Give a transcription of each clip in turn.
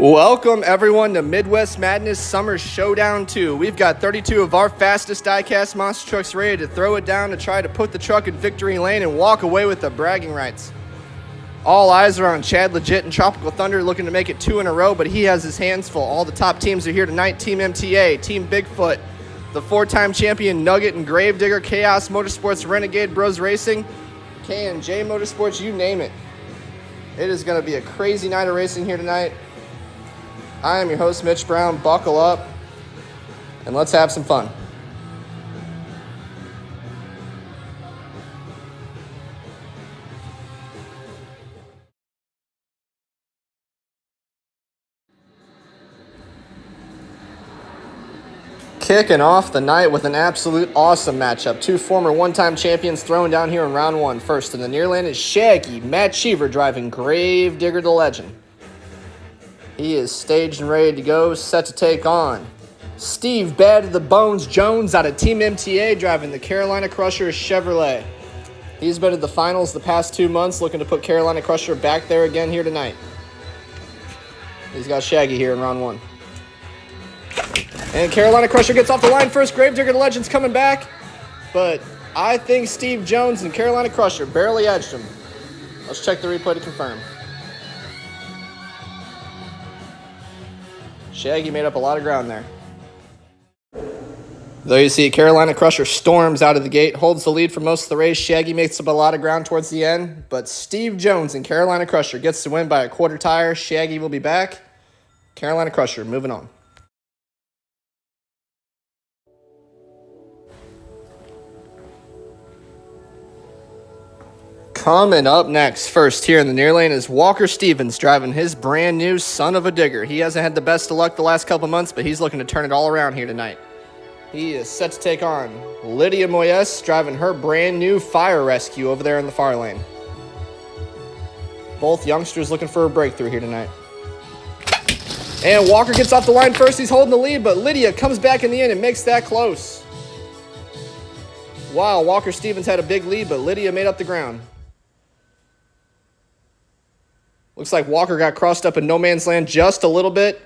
Welcome everyone to Midwest Madness Summer Showdown 2. We've got 32 of our fastest diecast monster trucks ready to throw it down to try to put the truck in victory lane and walk away with the bragging rights. All eyes are on Chad Legit and Tropical Thunder looking to make it 2 in a row, but he has his hands full. All the top teams are here tonight. Team MTA, Team Bigfoot, the 4-time champion Nugget and Gravedigger, Chaos Motorsports, Renegade Bros Racing, K&J Motorsports, you name it. It is going to be a crazy night of racing here tonight. I am your host, Mitch Brown. Buckle up, and let's have some fun. Kicking off the night with an absolute awesome matchup. Two former one-time champions throwing down here in round one. First in the near lane is Shaggy, Matt Cheever driving Gravedigger the Legend. He is staged and ready to go, set to take on Steve Bad to the Bones Jones out of Team MTA driving the Carolina Crusher Chevrolet. He's been at the finals the past 2 months, looking to put Carolina Crusher back there again here tonight. He's got Shaggy here in round one. And Carolina Crusher gets off the line first. Gravedigger the Legend's coming back, but I think Steve Jones and Carolina Crusher barely edged him. Let's check the replay to confirm. Shaggy made up a lot of ground there. Though you see Carolina Crusher storms out of the gate, holds the lead for most of the race. Shaggy makes up a lot of ground towards the end, but Steve Jones and Carolina Crusher gets to win by a quarter tire. Shaggy will be back. Carolina Crusher moving on. Coming up next, first here in the near lane is Walker Stevens driving his brand new son of a digger. He hasn't had the best of luck the last couple months, but he's looking to turn it all around here tonight. He is set to take on Lydia Moyes driving her brand new Fire Rescue over there in the far lane. Both youngsters looking for a breakthrough here tonight. And Walker gets off the line first. He's holding the lead, but Lydia comes back in the end and makes that close. Wow, Walker Stevens had a big lead, but Lydia made up the ground. Looks like Walker got crossed up in no man's land just a little bit.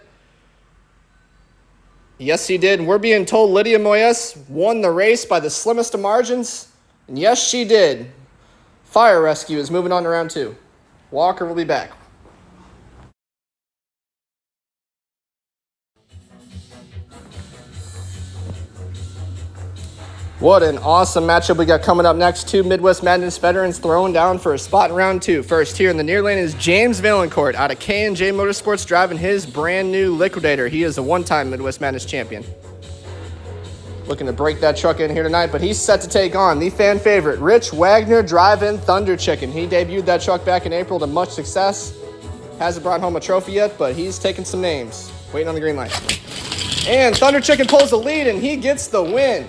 Yes, he did. And we're being told Lydia Moyes won the race by the slimmest of margins. And yes, she did. Fire Rescue is moving on to round two. Walker will be back. What an awesome matchup we got coming up next. Two Midwest Madness veterans throwing down for a spot in round two. First here in the near lane is James Valancourt out of K&J Motorsports driving his brand new Liquidator. He is a one-time Midwest Madness champion. Looking to break that truck in here tonight, but he's set to take on the fan favorite, Rich Wagner driving Thunder Chicken. He debuted that truck back in April to much success. Hasn't brought home a trophy yet, but he's taking some names. Waiting on the green light. And Thunder Chicken pulls the lead, and he gets the win.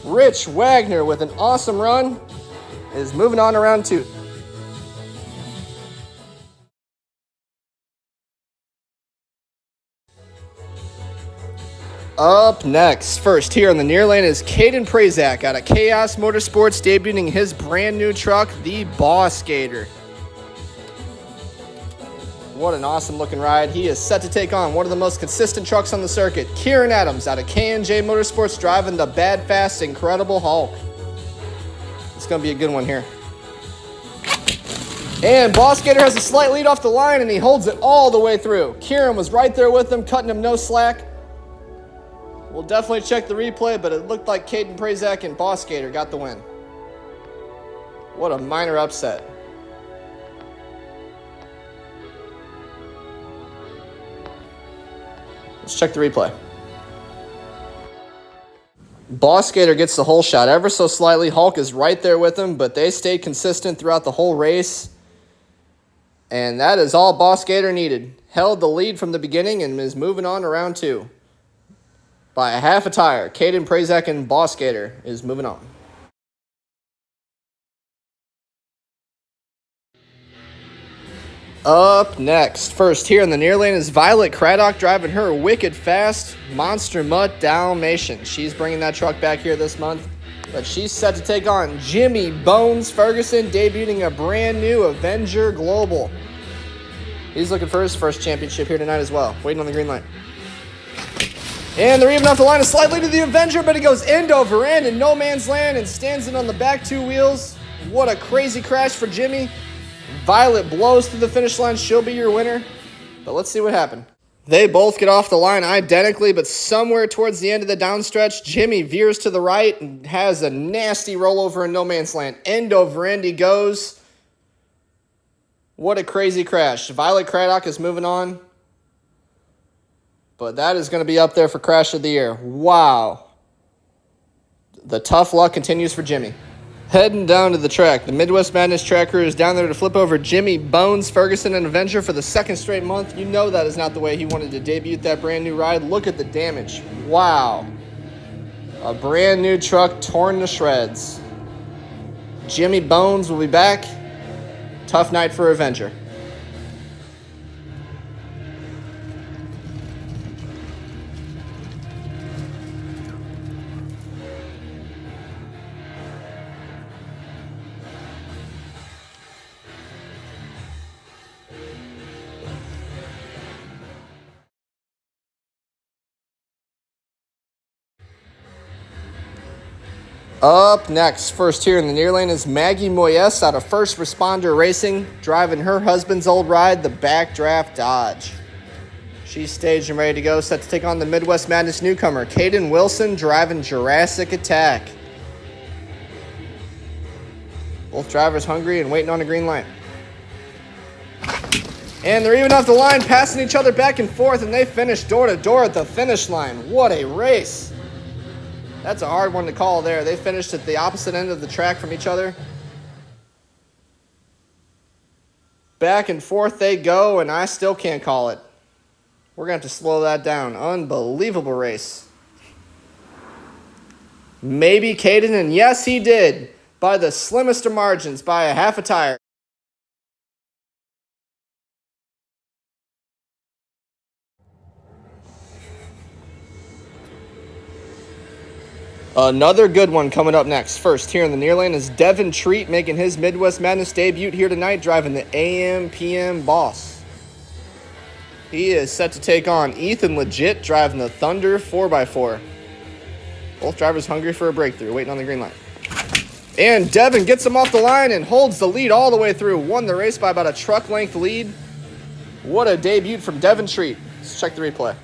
Rich Wagner with an awesome run is moving on to round two. Up next, first here in the near lane is Caden Prazak out of Chaos Motorsports debuting his brand new truck, the Boss Gator. What an awesome looking ride. He is set to take on one of the most consistent trucks on the circuit, Kieran Adams out of K&J Motorsports driving the Bad Fast Incredible Hulk. It's going to be a good one here. And Boss Gator has a slight lead off the line, and he holds it all the way through. Kieran was right there with him, cutting him no slack. We'll definitely check the replay, but it looked like Caden Prazak and Boss Gator got the win. What a minor upset. Let's check the replay. Boss Gator gets the whole shot ever so slightly. Hulk is right there with him, but they stayed consistent throughout the whole race. And that is all Boss Gator needed. Held the lead from the beginning and is moving on to round two. By a half a tire, Caden Prazak and Boss Gator is moving on. Up next, first here in the near lane is Violet Craddock driving her wicked fast Monster Mutt Dalmatian. She's bringing that truck back here this month, but she's set to take on Jimmy Bones Ferguson debuting a brand new Avenger Global. He's looking for his first championship here tonight as well. Waiting on the green light. And they're even off the line slightly to the Avenger, but he goes end over end in no man's land and stands in on the back two wheels. What a crazy crash for Jimmy. Violet blows through the finish line. She'll be your winner. But let's see what happened. They both get off the line identically, but somewhere towards the end of the downstretch, Jimmy veers to the right and has a nasty rollover in no man's land. End over end he goes. What a crazy crash. Violet Craddock is moving on. But that is going to be up there for Crash of the Year. Wow. The tough luck continues for Jimmy. Heading down to the track, the Midwest Madness track crew is down there to flip over Jimmy Bones Ferguson and Avenger for the second straight month. You know that is not the way he wanted to debut that brand new ride. Look at the damage. Wow. A brand new truck torn to shreds. Jimmy Bones will be back. Tough night for Avenger. Up next, first here in the near lane is Maggie Moyes out of First Responder Racing, driving her husband's old ride, the Backdraft Dodge. She's staged and ready to go, set to take on the Midwest Madness newcomer, Caden Wilson, driving Jurassic Attack. Both drivers hungry and waiting on a green light. And they're even off the line, passing each other back and forth, and they finish door to door at the finish line. What a race. That's a hard one to call there. They finished at the opposite end of the track from each other. Back and forth they go, and I still can't call it. We're going to have to slow that down. Unbelievable race. Maybe Caden, and yes, he did. By the slimmest of margins, by a half a tire. Another good one coming up next. First, here in the near lane is Devin Treat making his Midwest Madness debut here tonight, driving the AM/PM Boss. He is set to take on Ethan Legit, driving the Thunder 4x4. Both drivers hungry for a breakthrough, waiting on the green light. And Devin gets him off the line and holds the lead all the way through. Won the race by about a truck length lead. What a debut from Devin Treat. Let's check the replay.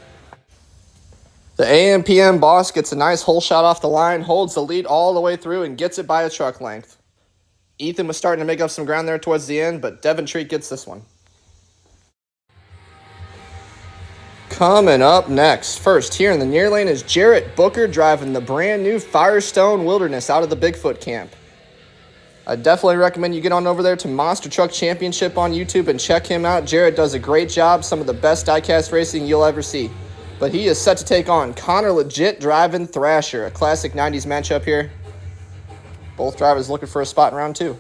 The AM/PM Boss gets a nice hole shot off the line, holds the lead all the way through, and gets it by a truck length. Ethan was starting to make up some ground there towards the end, but Devin Treat gets this one. Coming up next, first here in the near lane is Jarrett Booker driving the brand new Firestone Wilderness out of the Bigfoot camp. I definitely recommend you get on over there to Monster Truck Championship on YouTube and check him out. Jarrett does a great job, some of the best diecast racing you'll ever see. But he is set to take on Connor Legit driving Thrasher, a classic 90s matchup here. Both drivers looking for a spot in round two.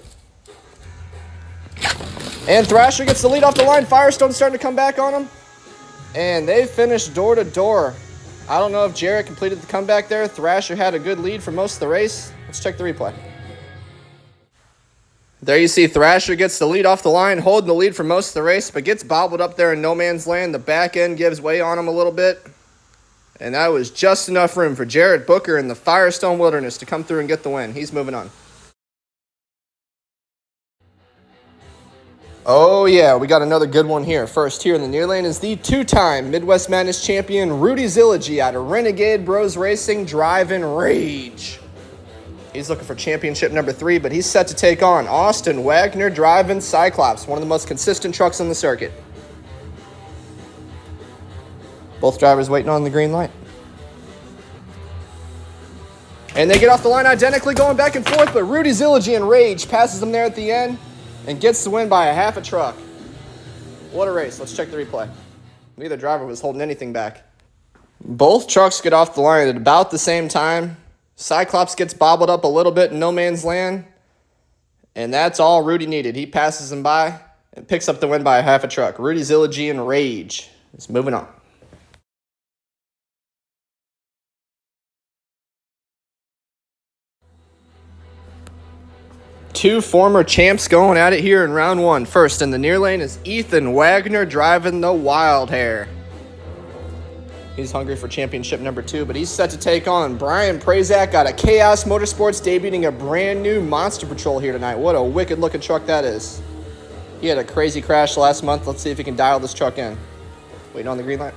And Thrasher gets the lead off the line. Firestone's starting to come back on him. And they finished door to door. I don't know if Jarrett completed the comeback there. Thrasher had a good lead for most of the race. Let's check the replay. There you see Thrasher gets the lead off the line, holding the lead for most of the race, but gets bobbled up there in no man's land. The back end gives way on him a little bit. And that was just enough room for Jarrett Booker in the Firestone Wilderness to come through and get the win. He's moving on. Oh yeah, we got another good one here. First here in the near lane is the two-time Midwest Madness champion Rudy Zilligy out of Renegade Bros Racing, driving Rage. He's looking for championship number 3, but he's set to take on Austin Wagner driving Cyclops, one of the most consistent trucks on the circuit. Both drivers waiting on the green light. And they get off the line identically, going back and forth, but Rudy Zilligy in Rage passes them there at the end and gets the win by a half a truck. What a race. Let's check the replay. Neither driver was holding anything back. Both trucks get off the line at about the same time. Cyclops gets bobbled up a little bit in no man's land, and that's all Rudy needed. He passes him by and picks up the win by a half a truck. Rudy Zilligy in Rage is moving on. Two former champs going at it here in round one. First in the near lane is Ethan Wagner driving the Wild Hair. He's hungry for championship number 2, but he's set to take on Brian Prazak out of Chaos Motorsports, debuting a brand new Monster Patrol here tonight. What a wicked looking truck that is. He had a crazy crash last month. Let's see if he can dial this truck in. Waiting on the green light.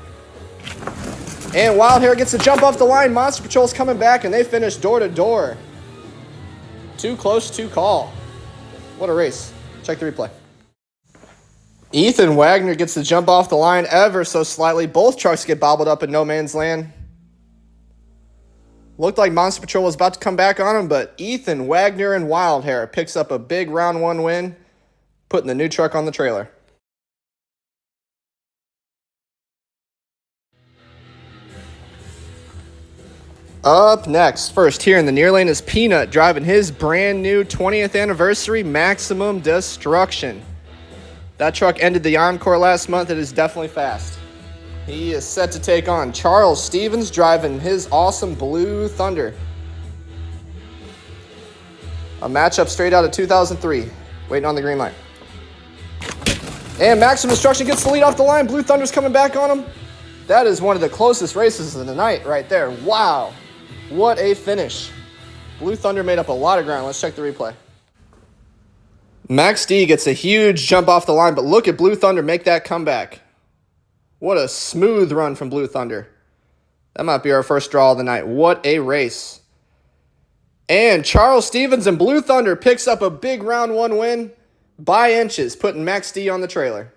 And Wild Hair gets the jump off the line. Monster Patrol's coming back, and they finish door to door. Too close to call. What a race. Check the replay. Ethan Wagner gets the jump off the line ever so slightly. Both trucks get bobbled up in no man's land. Looked like Monster Patrol was about to come back on him, but Ethan Wagner and Wild Hair picks up a big round 1 win, putting the new truck on the trailer. Up next, first here in the near lane is Peanut driving his brand new 20th anniversary Maximum Destruction. That truck ended the Encore last month. It is definitely fast. He is set to take on Charles Stevens driving his awesome Blue Thunder. A matchup straight out of 2003. Waiting on the green light. And Maximum Destruction gets the lead off the line. Blue Thunder's coming back on him. That is one of the closest races of the night right there. Wow. What a finish. Blue Thunder made up a lot of ground. Let's check the replay. Max D gets a huge jump off the line, but look at Blue Thunder make that comeback. What a smooth run from Blue Thunder. That might be our first draw of the night. What a race. And Charles Stevens and Blue Thunder picks up a big round 1 win by inches, putting Max D on the trailer.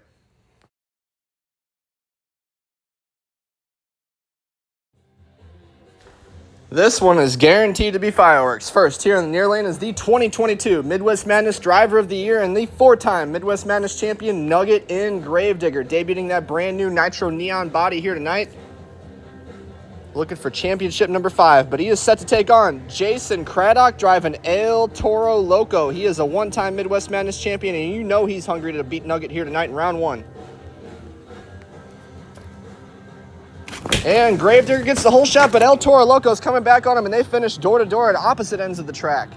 This one is guaranteed to be fireworks. First, here in the near lane is the 2022 Midwest Madness Driver of the Year and the 4-time Midwest Madness champion Nugget in Gravedigger, debuting that brand new Nitro Neon body here tonight. Looking for championship number 5, but he is set to take on Jason Craddock driving El Toro Loco. He is a 1-time Midwest Madness champion, and you know he's hungry to beat Nugget here tonight in round 1. And Gravedigger gets the whole shot, but El Toro Loco is coming back on him, and they finish door to door at opposite ends of the track.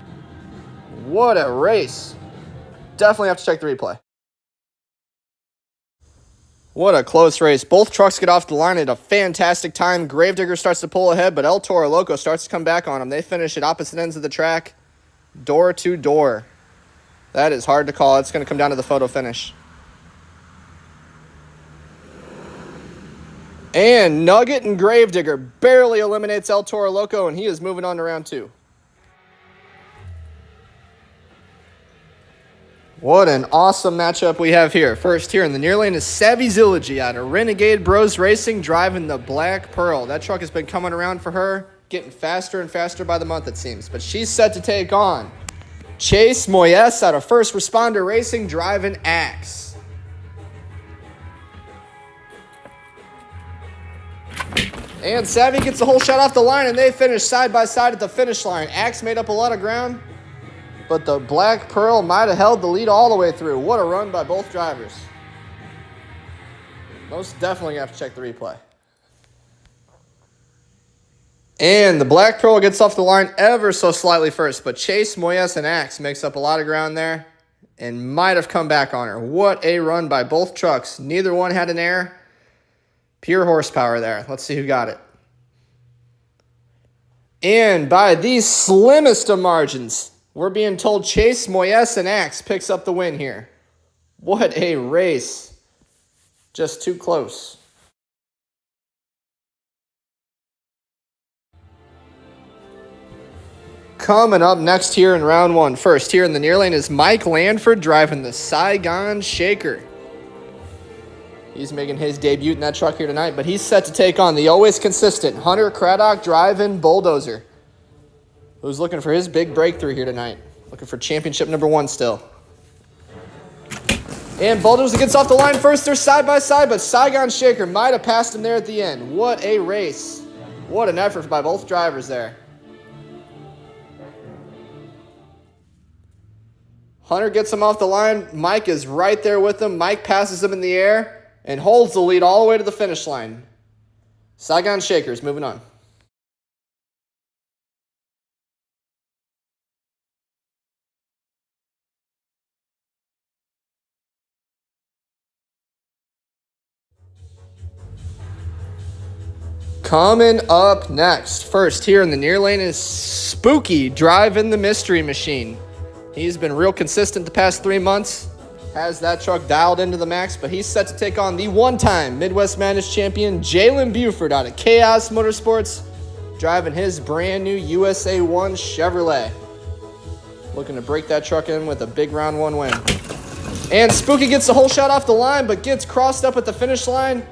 What a race. Definitely have to check the replay. What a close race. Both trucks get off the line at a fantastic time. Gravedigger starts to pull ahead, but El Toro Loco starts to come back on him. They finish at opposite ends of the track, door to door. That is hard to call. It's going to come down to the photo finish. And Nugget and Gravedigger barely eliminates El Toro Loco, and he is moving on to round 2. What an awesome matchup we have here. First here in the near lane is Savvy Zillogy out of Renegade Bros Racing driving the Black Pearl. That truck has been coming around for her, getting faster and faster by the month it seems. But she's set to take on Chase Moyes out of First Responder Racing driving Axe. And Savvy gets the whole shot off the line, and they finish side by side at the finish line. Axe made up a lot of ground, but the Black Pearl might have held the lead all the way through. What a run by both drivers. Most definitely have to check the replay. And the Black Pearl gets off the line ever so slightly first, but Chase Moyes and Axe makes up a lot of ground there and might have come back on her. What a run by both trucks. Neither one had an error. Pure horsepower there. Let's see who got it. And by the slimmest of margins, we're being told Chase Moyes and Axe picks up the win here. What a race. Just too close. Coming up next here in round 1. First here in the near lane is Mike Lanford driving the Saigon Shaker. He's making his debut in that truck here tonight, but he's set to take on the always consistent Hunter Craddock driving Bulldozer, who's looking for his big breakthrough here tonight. Looking for championship number 1 still. And Bulldozer gets off the line first. They're side by side, but Saigon Shaker might have passed him there at the end. What a race. What an effort by both drivers there. Hunter gets him off the line. Mike is right there with him. Mike passes him in the air and holds the lead all the way to the finish line. Saigon Shakers moving on. Coming up next, first here in the near lane is Spooky driving the Mystery Machine. He's been real consistent the past 3 months, has that truck dialed into the max, but he's set to take on the one-time Midwest Madness champion, Jalen Buford out of Chaos Motorsports, driving his brand new USA 1 Chevrolet. Looking to break that truck in with a big round one win. And Spooky gets the whole shot off the line, but gets crossed up at the finish line.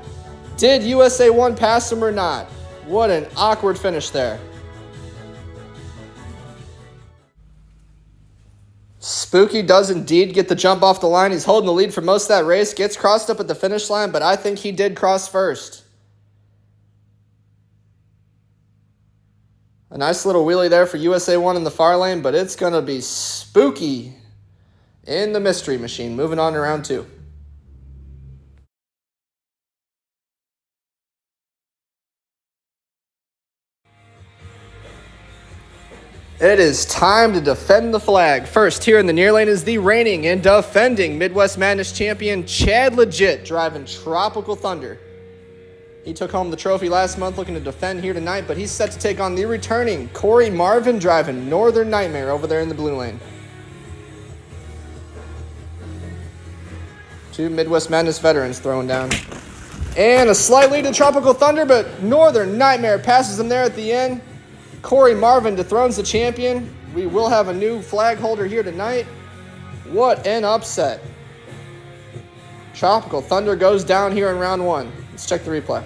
Did USA 1 pass him or not? What an awkward finish there. Spooky does indeed get the jump off the line. He's holding the lead for most of that race. Gets crossed up at the finish line, but I think he did cross first. A nice little wheelie there for USA 1 in the far lane, but it's going to be Spooky in the Mystery Machine. Moving on to round 2. It is time to defend the flag. First here in the near lane is the reigning and defending Midwest Madness champion, Chad Legit, driving Tropical Thunder. He took home the trophy last month, looking to defend here tonight, but he's set to take on the returning Corey Marvin, driving Northern Nightmare over there in the blue lane. 2 Midwest Madness veterans throwing down. And a slight lead to Tropical Thunder, but Northern Nightmare passes him there at the end. Corey Marvin dethrones the champion. We will have a new flag holder here tonight. What an upset. Tropical Thunder goes down here in round 1. Let's check the replay.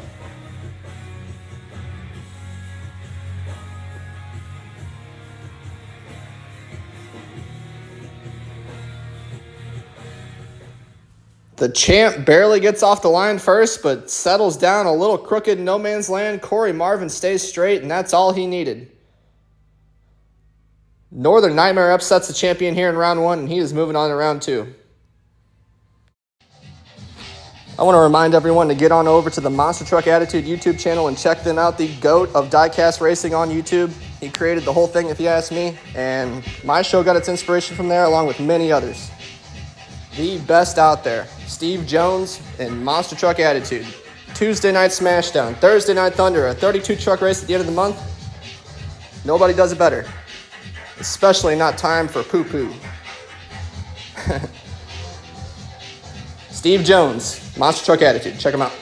The champ barely gets off the line first, but settles down a little crooked in no man's land. Corey Marvin stays straight, and that's all he needed. Northern Nightmare upsets the champion here in round 1, and he is moving on to round 2. I want to remind everyone to get on over to the Monster Truck Attitude YouTube channel and check them out, the GOAT of Diecast Racing on YouTube. He created the whole thing, if you ask me, and my show got its inspiration from there, along with many others. The best out there, Steve Jones and Monster Truck Attitude. Tuesday night Smashdown, Thursday night Thunder, a 32 truck race at the end of the month. Nobody does it better. Especially not time for poo-poo. Steve Jones, Monster Truck Attitude. Check him out.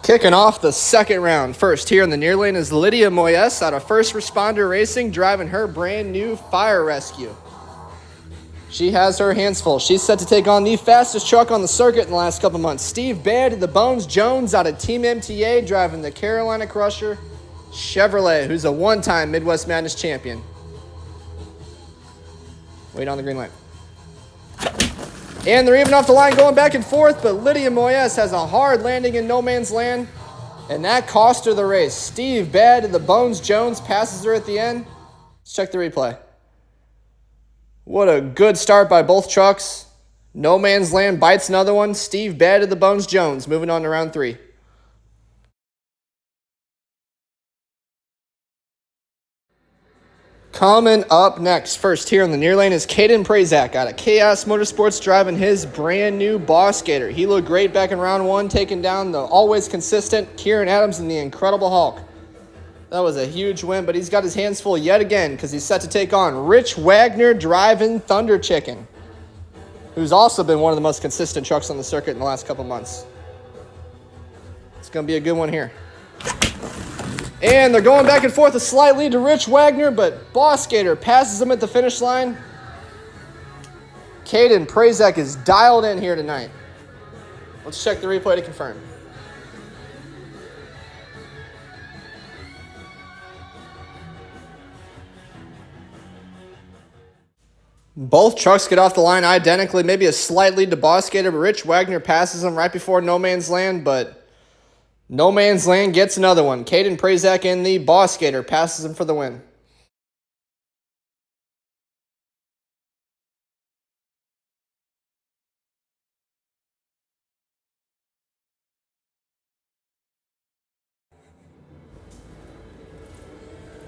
Kicking off the second round. First here in the near lane is Lydia Moyes out of First Responder Racing, driving her brand new Fire Rescue. She has her hands full. She's set to take on the fastest truck on the circuit in the last couple months. Steve Bad the Bones Jones out of Team MTA, driving the Carolina Crusher Chevrolet, who's a one-time Midwest Madness champion. Wait on the green light. And they're even off the line going back and forth, but Lydia Moyes has a hard landing in no man's land, and that cost her the race. Steve Bad the Bones Jones passes her at the end. Let's check the replay. What a good start by both trucks. No man's land bites another one. Steve Bad the Bones Jones moving on to round 3. Coming up next, first here in the near lane is Caden Prazak out of Chaos Motorsports, driving his brand new Boss Gator. He looked great back in round 1, taking down the always consistent Kieran Adams and the Incredible Hulk. That was a huge win, but he's got his hands full yet again because he's set to take on Rich Wagner driving Thunder Chicken, who's also been one of the most consistent trucks on the circuit in the last couple months. It's going to be a good one here. And they're going back and forth, a slight lead to Rich Wagner, but Boss Gator passes him at the finish line. Caden Prazak is dialed in here tonight. Let's check the replay to confirm. Both trucks get off the line identically, maybe a slight lead to Boss Gator, but Rich Wagner passes him right before No Man's Land, but No Man's Land gets another one. Caden Prazak in the Boss Gator passes him for the win.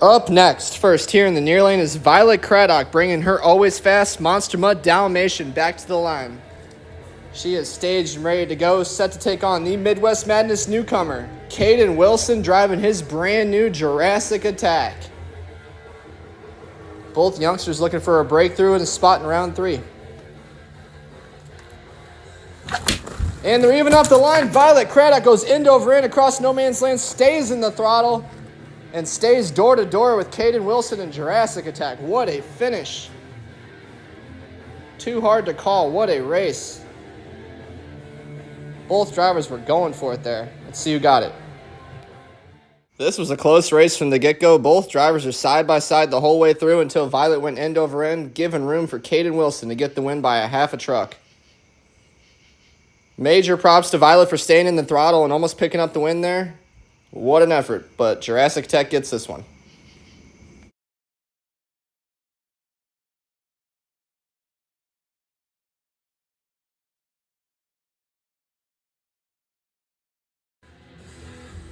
Up next, first here in the near lane is Violet Craddock, bringing her always fast Monster Mutt Dalmatian back to the line. She is staged and ready to go, set to take on the Midwest Madness newcomer, Caden Wilson, driving his brand new Jurassic Attack. Both youngsters looking for a breakthrough and a spot in round 3. And they're even off the line. Violet Craddock goes end over end across no man's land, stays in the throttle, and stays door to door with Caden Wilson and Jurassic Attack. What a finish. Too hard to call. What a race. Both drivers were going for it there. Let's see who got it. This was a close race from the get-go. Both drivers are side by side the whole way through until Violet went end over end, giving room for Caden Wilson to get the win by a half a truck. Major props to Violet for staying in the throttle and almost picking up the win there. What an effort, but Jurassic Tech gets this one.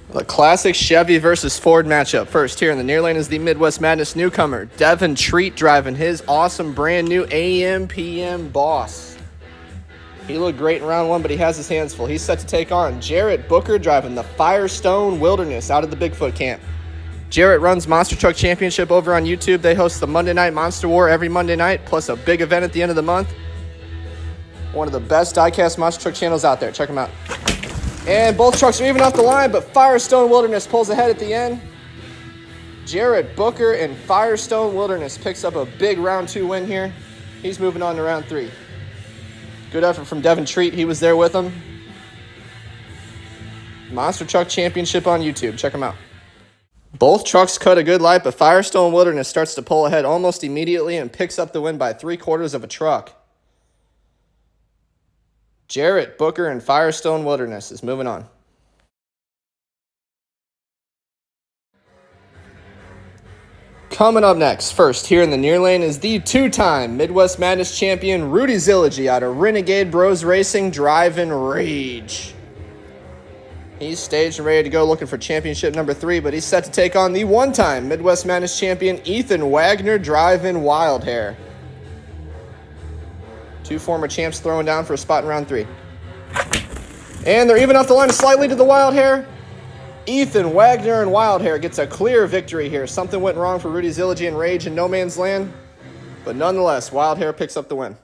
The classic Chevy versus Ford matchup. First here in the near lane is the Midwest Madness newcomer, Devin Treat, driving his awesome brand new AM/PM Boss. He looked great in round 1, but he has his hands full. He's set to take on Jarrett Booker, driving the Firestone Wilderness out of the Bigfoot camp. Jarrett runs Monster Truck Championship over on YouTube. They host the Monday Night Monster War every Monday night, plus a big event at the end of the month. One of the best diecast monster truck channels out there. Check them out. And both trucks are even off the line, but Firestone Wilderness pulls ahead at the end. Jarrett Booker and Firestone Wilderness picks up a big round 2 win here. He's moving on to round 3. Good effort from Devin Treat. He was there with him. Monster Truck Championship on YouTube. Check them out. Both trucks cut a good light, but Firestone Wilderness starts to pull ahead almost immediately and picks up the win by 3/4 of a truck. Jarrett Booker and Firestone Wilderness is moving on. Coming up next, first here in the near lane is the 2-time Midwest Madness champion Rudy Zilligy out of Renegade Bros Racing, driving Rage. He's staged and ready to go looking for championship number 3, but he's set to take on the 1-time Midwest Madness champion Ethan Wagner, driving Wild Hair. 2 former champs throwing down for a spot in round 3. And they're even off the line slightly to the Wild Hair. Ethan Wagner and Wild Hair gets a clear victory here. Something went wrong for Rudy Zilligy and Rage in no man's land, but nonetheless, Wild Hair picks up the win.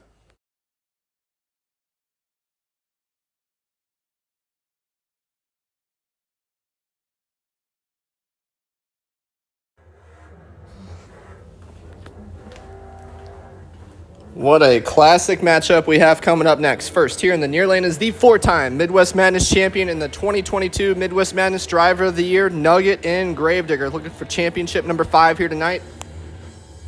What a classic matchup we have coming up next. First here in the near lane is the 4-time Midwest Madness champion and the 2022 Midwest Madness Driver of the Year, Nugget and Gravedigger, looking for championship number 5 here tonight.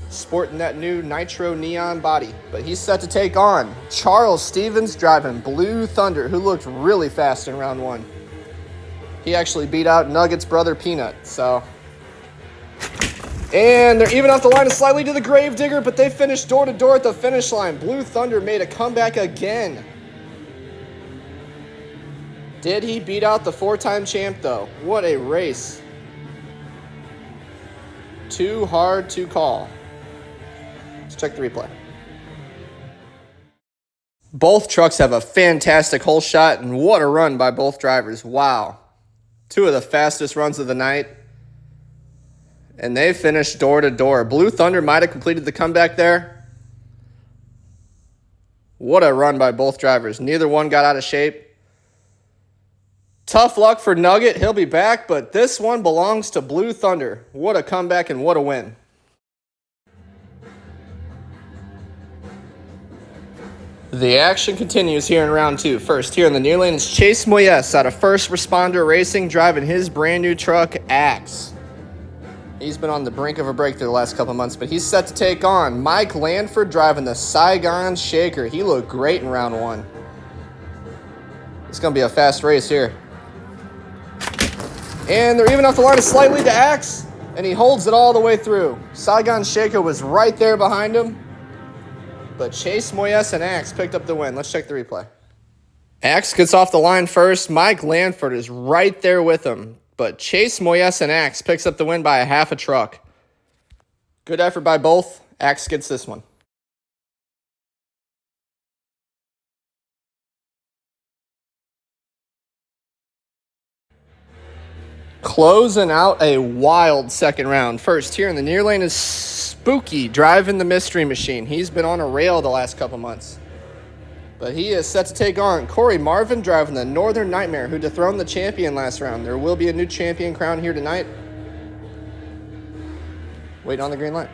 Sporting that new Nitro Neon body. But he's set to take on Charles Stevens, driving Blue Thunder, who looked really fast in round 1. He actually beat out Nugget's brother Peanut, so... And they're even off the line slightly to the Gravedigger, but they finished door to door at the finish line. Blue Thunder made a comeback again. Did he beat out the 4-time champ, though? What a race. Too hard to call. Let's check the replay. Both trucks have a fantastic hole shot, and what a run by both drivers. Wow. 2 of the fastest runs of the night. And they finished door to door. Blue Thunder might have completed the comeback there. What a run by both drivers. Neither one got out of shape. Tough luck for Nugget. He'll be back, but this one belongs to Blue Thunder. What a comeback and what a win. The action continues here in round 2. First, here in the near lane is Chase Moyes out of First Responder Racing, driving his brand new truck, Axe. He's been on the brink of a breakthrough the last couple months, but he's set to take on Mike Lanford, driving the Saigon Shaker. He looked great in round 1. It's going to be a fast race here. And they're even off the line slightly to Axe, and he holds it all the way through. Saigon Shaker was right there behind him, but Chase Moyes and Axe picked up the win. Let's check the replay. Axe gets off the line first. Mike Lanford is right there with him, but Chase Moyes and Axe picks up the win by a half a truck. Good effort by both. Axe gets this one. Closing out a wild second round. First here in the near lane is Spooky driving the Mystery Machine. He's been on a rail the last couple months. But he is set to take on Corey Marvin driving the Northern Nightmare, who dethroned the champion last round. There will be a new champion crowned here tonight. Waiting on the green light.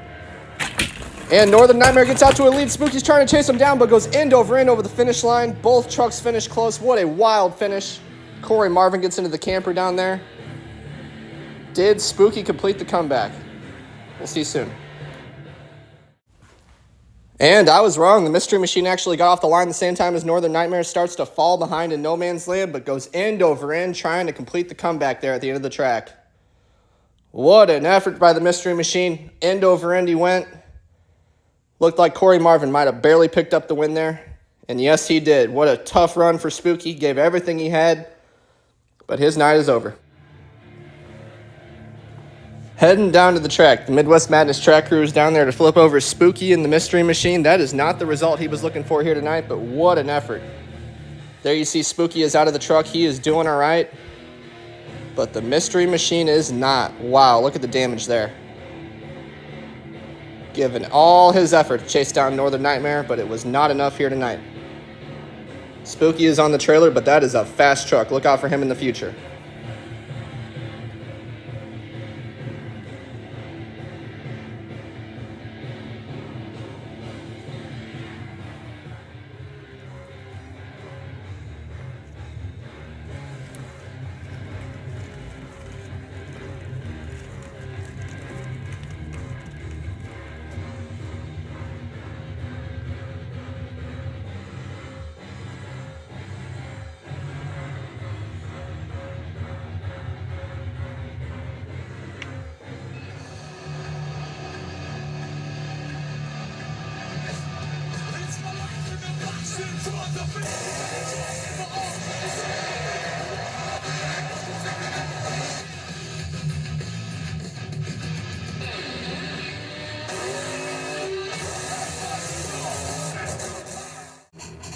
And Northern Nightmare gets out to a lead. Spooky's trying to chase him down, but goes end over the finish line. Both trucks finish close. What a wild finish. Corey Marvin gets into the camper down there. Did Spooky complete the comeback? We'll see soon. And I was wrong. The Mystery Machine actually got off the line the same time as Northern Nightmare. Starts to fall behind in no man's land, but goes end over end, trying to complete the comeback there at the end of the track. What an effort by the Mystery Machine. End over end he went. Looked like Corey Marvin might have barely picked up the win there. And yes, he did. What a tough run for Spooky. Gave everything he had. But his night is over. Heading down to the track, the Midwest Madness track crew is down there to flip over Spooky and the Mystery Machine. That is not the result he was looking for here tonight, but what an effort. There you see Spooky is out of the truck. He is doing all right, but the Mystery Machine is not. Wow, look at the damage there. Giving all his effort to chase down Northern Nightmare, but it was not enough here tonight. Spooky is on the trailer, but that is a fast truck. Look out for him in the future.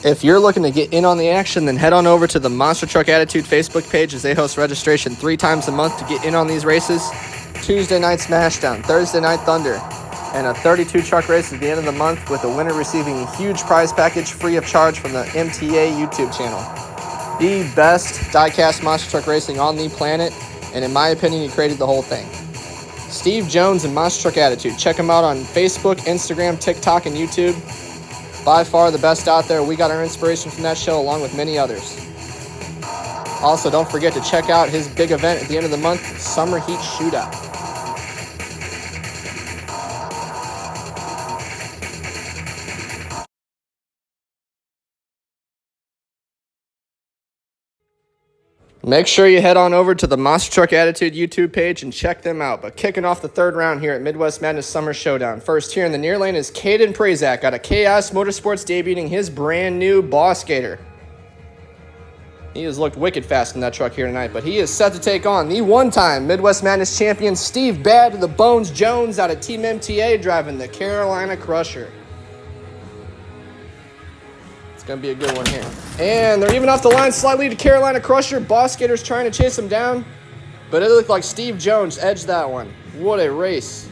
If you're looking to get in on the action, then head on over to the Monster Truck Attitude Facebook page as they host registration 3 times a month to get in on these races. Tuesday night Smashdown, Thursday night Thunder, and a 32 truck race at the end of the month with the winner receiving a huge prize package free of charge from the MTA YouTube channel. The best diecast monster truck racing on the planet, and in my opinion, he created the whole thing. Steve Jones and Monster Truck Attitude. Check him out on Facebook, Instagram, TikTok, and YouTube. By far the best out there. We got our inspiration from that show along with many others. Also, don't forget to check out his big event at the end of the month, Summer Heat Shootout. Make sure you head on over to the Monster Truck Attitude YouTube page and check them out. But kicking off the third round here at Midwest Madness Summer Showdown. First here in the near lane is Caden Prazak out of Chaos Motorsports, debuting his brand new Boss Gator. He has looked wicked fast in that truck here tonight, but he is set to take on the one-time Midwest Madness champion Steve Bad to the Bones Jones out of Team MTA driving the Carolina Crusher. Going to be a good one here. And they're even off the line slightly to Carolina Crusher. Boss Gator's trying to chase him down, but it looked like Steve Jones edged that one. What a race.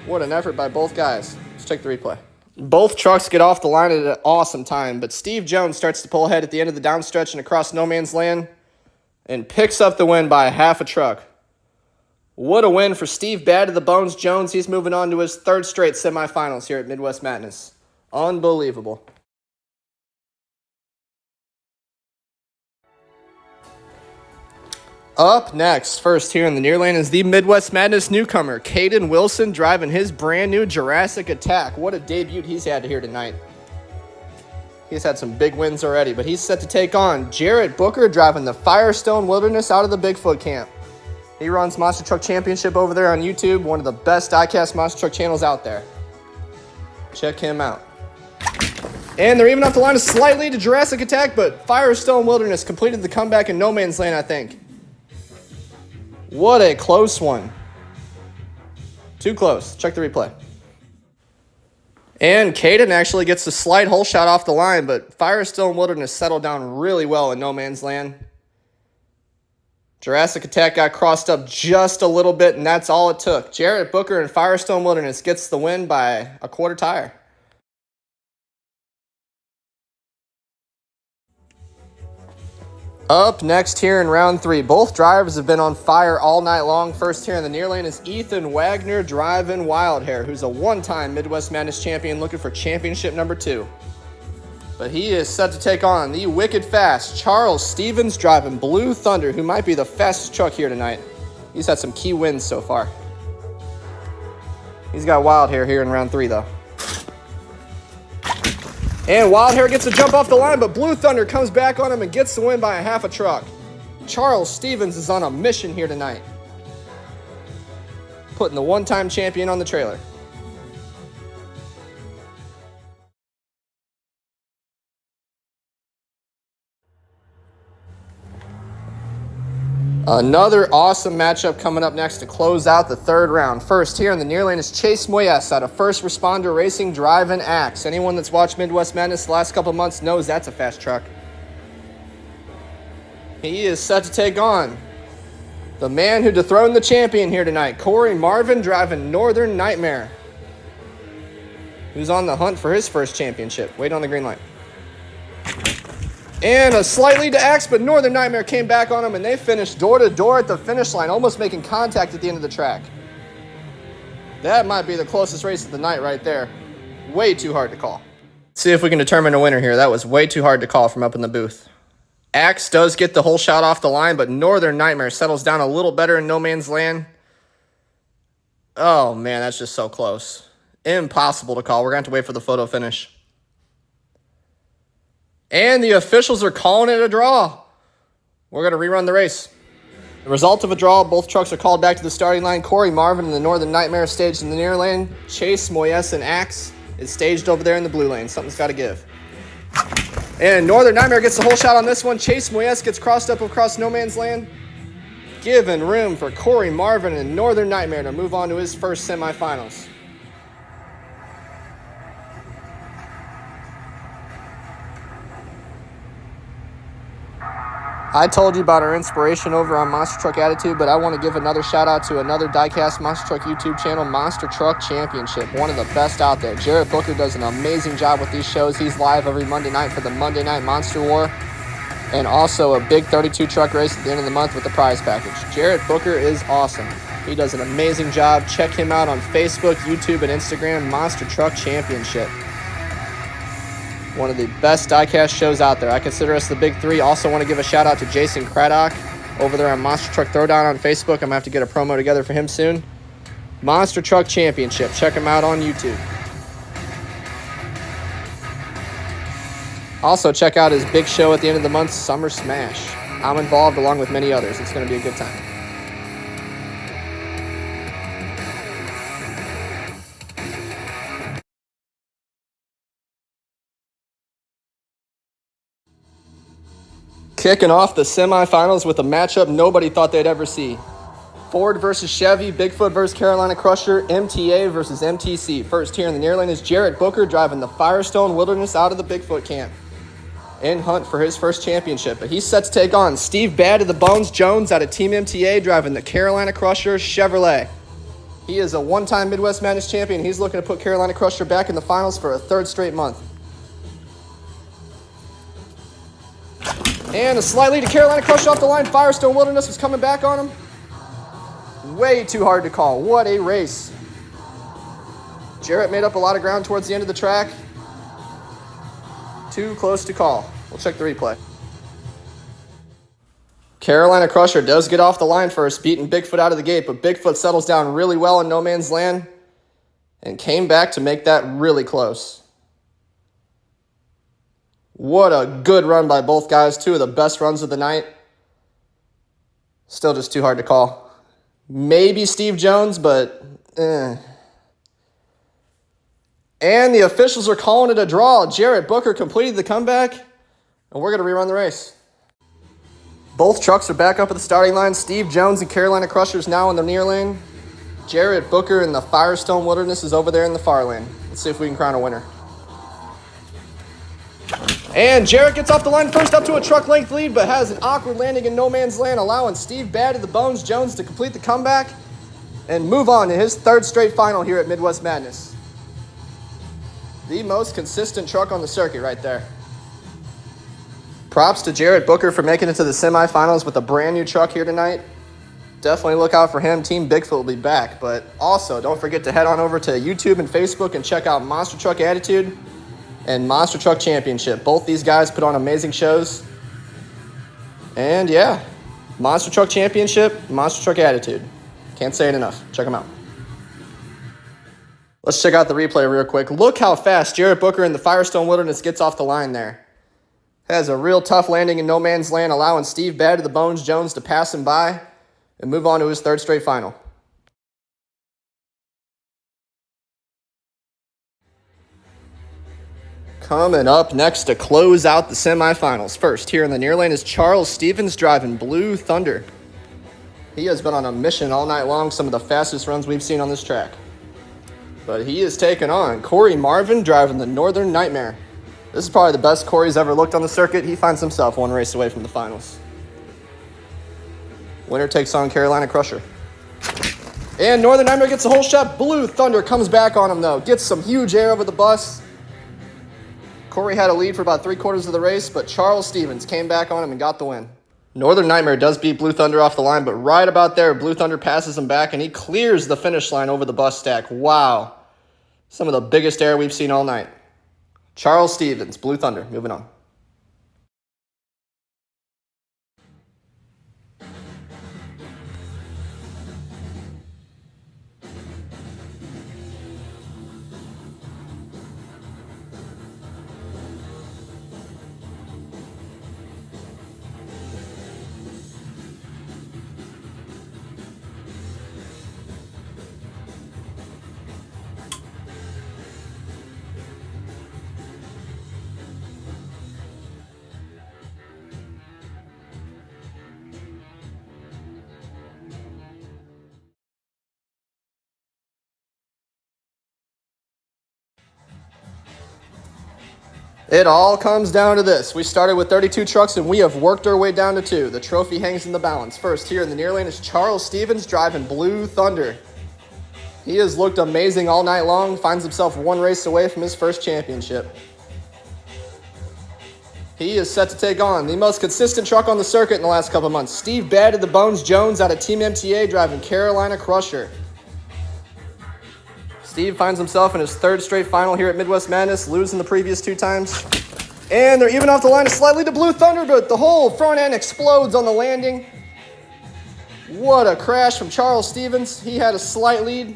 What an effort by both guys. Let's check the replay. Both trucks get off the line at an awesome time, but Steve Jones starts to pull ahead at the end of the downstretch and across no man's land and picks up the win by half a truck. What a win for Steve Bad to the Bones Jones. He's moving on to his third straight semifinals here at Midwest Madness. Unbelievable. Up next, first here in the near lane is the Midwest Madness newcomer, Caden Wilson, driving his brand new Jurassic Attack. What a debut he's had here tonight. He's had some big wins already, but he's set to take on Jarrett Booker, driving the Firestone Wilderness out of the Bigfoot camp. He runs Monster Truck Championship over there on YouTube, one of the best diecast monster truck channels out there. Check him out. And they're even off the line slightly to Jurassic Attack, but Firestone Wilderness completed the comeback in no man's land, I think. What a close one. Too close. Check the replay. And Caden actually gets a slight hole shot off the line, but Firestone Wilderness settled down really well in no man's land. Jurassic Attack got crossed up just a little bit, and that's all it took. Jarrett Booker and Firestone Wilderness gets the win by a quarter tire. Up next here in round 3, both drivers have been on fire all night long. First here in the near lane is Ethan Wagner driving Wildhair, who's a one-time Midwest Madness champion looking for championship number 2. But he is set to take on the wicked fast Charles Stevens driving Blue Thunder, who might be the fastest truck here tonight. He's had some key wins so far. He's got Wildhair here in round 3, though. And Wildhair gets a jump off the line, but Blue Thunder comes back on him and gets the win by a half a truck. Charles Stevens is on a mission here tonight, putting the one-time champion on the trailer. Another awesome matchup coming up next to close out the third round. First here in the near lane is Chase Moyes out of First Responder Racing driving Axe. Anyone that's watched Midwest Madness the last couple months knows that's a fast truck. He is set to take on the man who dethroned the champion here tonight, Corey Marvin driving Northern Nightmare, who's on the hunt for his first championship. Wait on the green light. And a slight lead to Axe, but Northern Nightmare came back on him, and they finished door-to-door at the finish line, almost making contact at the end of the track. That might be the closest race of the night right there. Way too hard to call. See if we can determine a winner here. That was way too hard to call from up in the booth. Axe does get the whole shot off the line, but Northern Nightmare settles down a little better in no man's land. Oh, man, that's just so close. Impossible to call. We're going to have to wait for the photo finish. And the officials are calling it a draw. We're going to rerun the race. The result of a draw, both trucks are called back to the starting line. Corey Marvin in the Northern Nightmare staged in the near lane. Chase Moyes and Axe is staged over there in the blue lane. Something's got to give. And Northern Nightmare gets the whole shot on this one. Chase Moyes gets crossed up across no man's land, giving room for Corey Marvin and Northern Nightmare to move on to his first semifinals. I told you about our inspiration over on Monster Truck Attitude, but I want to give another shout out to another Diecast Monster Truck YouTube channel, Monster Truck Championship, one of the best out there. Jarrett Booker does an amazing job with these shows. He's live every Monday night for the Monday Night Monster War, and also a big 32 truck race at the end of the month with the prize package. Jarrett Booker is awesome. He does an amazing job. Check him out on Facebook, YouTube, and Instagram, Monster Truck Championship. One of the best diecast shows out there. I consider us the big 3. Also want to give a shout out to Jason Craddock over there on Monster Truck Throwdown on Facebook. I'm going to have to get a promo together for him soon. Monster Truck Championship. Check him out on YouTube. Also check out his big show at the end of the month, Summer Smash. I'm involved along with many others. It's going to be a good time. Kicking off the semifinals with a matchup nobody thought they'd ever see. Ford versus Chevy, Bigfoot versus Carolina Crusher, MTA versus MTC. First here in the near lane is Jarrett Booker driving the Firestone Wilderness out of the Bigfoot camp in hunt for his first championship. But he's set to take on Steve Bad of the Bones Jones out of Team MTA driving the Carolina Crusher Chevrolet. He is a one-time Midwest Madness champion. He's looking to put Carolina Crusher back in the finals for a 3rd straight month. And a slight lead to Carolina Crusher off the line. Firestone Wilderness was coming back on him. Way too hard to call. What a race. Jarrett made up a lot of ground towards the end of the track. Too close to call. We'll check the replay. Carolina Crusher does get off the line first, beating Bigfoot out of the gate, but Bigfoot settles down really well in no man's land and came back to make that really close. What a good run by both guys. 2 of the best runs of the night. Still just too hard to call. Maybe Steve Jones, but And the officials are calling it a draw. Jarrett Booker completed the comeback, and we're going to rerun the race. Both trucks are back up at the starting line. Steve Jones and Carolina Crushers now in the near lane. Jarrett Booker in the Firestone Wilderness is over there in the far lane. Let's see if we can crown a winner. And Jarrett gets off the line first up to a truck length lead, but has an awkward landing in no man's land, allowing Steve Bad of the Bones Jones to complete the comeback and move on to his third straight final here at Midwest Madness. The most consistent truck on the circuit right there. Props to Jarrett Booker for making it to the semifinals with a brand new truck here tonight. Definitely look out for him. Team Bigfoot will be back, but also don't forget to head on over to YouTube and Facebook and check out Monster Truck Attitude and Monster Truck Championship. Both these guys put on amazing shows. And yeah, Monster Truck Championship, Monster Truck Attitude. Can't say it enough. Check them out. Let's check out the replay real quick. Look how fast Jarrett Booker in the Firestone Wilderness gets off the line there. Has a real tough landing in no man's land, allowing Steve Bad of the Bones Jones to pass him by and move on to his third straight final. Coming up next to close out the semifinals. First, here in the near lane is Charles Stevens driving Blue Thunder. He has been on a mission all night long, some of the fastest runs we've seen on this track. But he is taking on Corey Marvin driving the Northern Nightmare. This is probably the best Corey's ever looked on the circuit. He finds himself one race away from the finals. Winner takes on Carolina Crusher. And Northern Nightmare gets a whole shot. Blue Thunder comes back on him, though. Gets some huge air over the bus. Corey had a lead for about 3/4 of the race, but Charles Stevens came back on him and got the win. Northern Nightmare does beat Blue Thunder off the line, but right about there, Blue Thunder passes him back, and he clears the finish line over the bus stack. Wow. Some of the biggest air we've seen all night. Charles Stevens, Blue Thunder, moving on. It all comes down to this. We started with 32 trucks, and we have worked our way down to 2. The trophy hangs in the balance. First, here in the near lane is Charles Stevens driving Blue Thunder. He has looked amazing all night long, finds himself one race away from his first championship. He is set to take on the most consistent truck on the circuit in the last couple months. Steve Bad of the Bones Jones out of Team MTA driving Carolina Crusher. Steve finds himself in his third straight final here at Midwest Madness, losing the previous 2 times. And they're even off the line slightly to Blue Thunder, but the whole front end explodes on the landing. What a crash from Charles Stevens. He had a slight lead,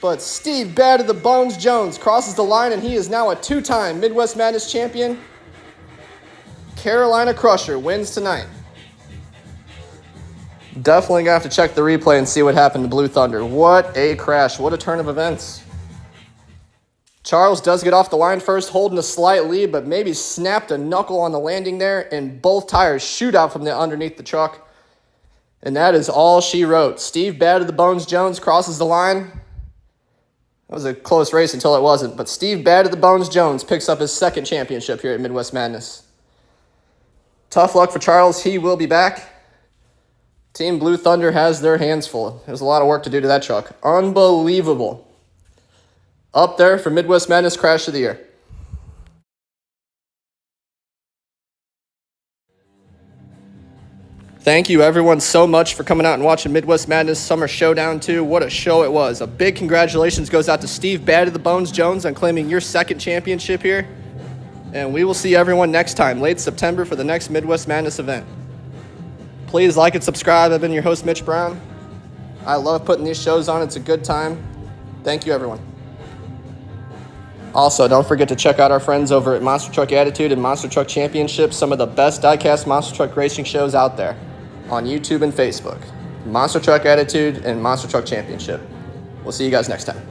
but Steve Bad of the Bones Jones crosses the line, and he is now a 2-time Midwest Madness champion. Carolina Crusher wins tonight. Definitely going to have to check the replay and see what happened to Blue Thunder. What a crash. What a turn of events. Charles does get off the line first, holding a slight lead, but maybe snapped a knuckle on the landing there, and both tires shoot out from underneath the truck. And that is all she wrote. Steve Bad of the Bones Jones crosses the line. That was a close race until it wasn't, but Steve Bad of the Bones Jones picks up his second championship here at Midwest Madness. Tough luck for Charles. He will be back. Team Blue Thunder has their hands full. There's a lot of work to do to that truck. Unbelievable. Up there for Midwest Madness Crash of the Year. Thank you, everyone, so much for coming out and watching Midwest Madness Summer Showdown 2. What a show it was. A big congratulations goes out to Steve Bad of the Bones Jones on claiming your second championship here. And we will see everyone next time, late September, for the next Midwest Madness event. Please like and subscribe. I've been your host, Mitch Brown. I love putting these shows on. It's a good time. Thank you, everyone. Also, don't forget to check out our friends over at Monster Truck Attitude and Monster Truck Championship, some of the best diecast monster truck racing shows out there on YouTube and Facebook. Monster Truck Attitude and Monster Truck Championship. We'll see you guys next time.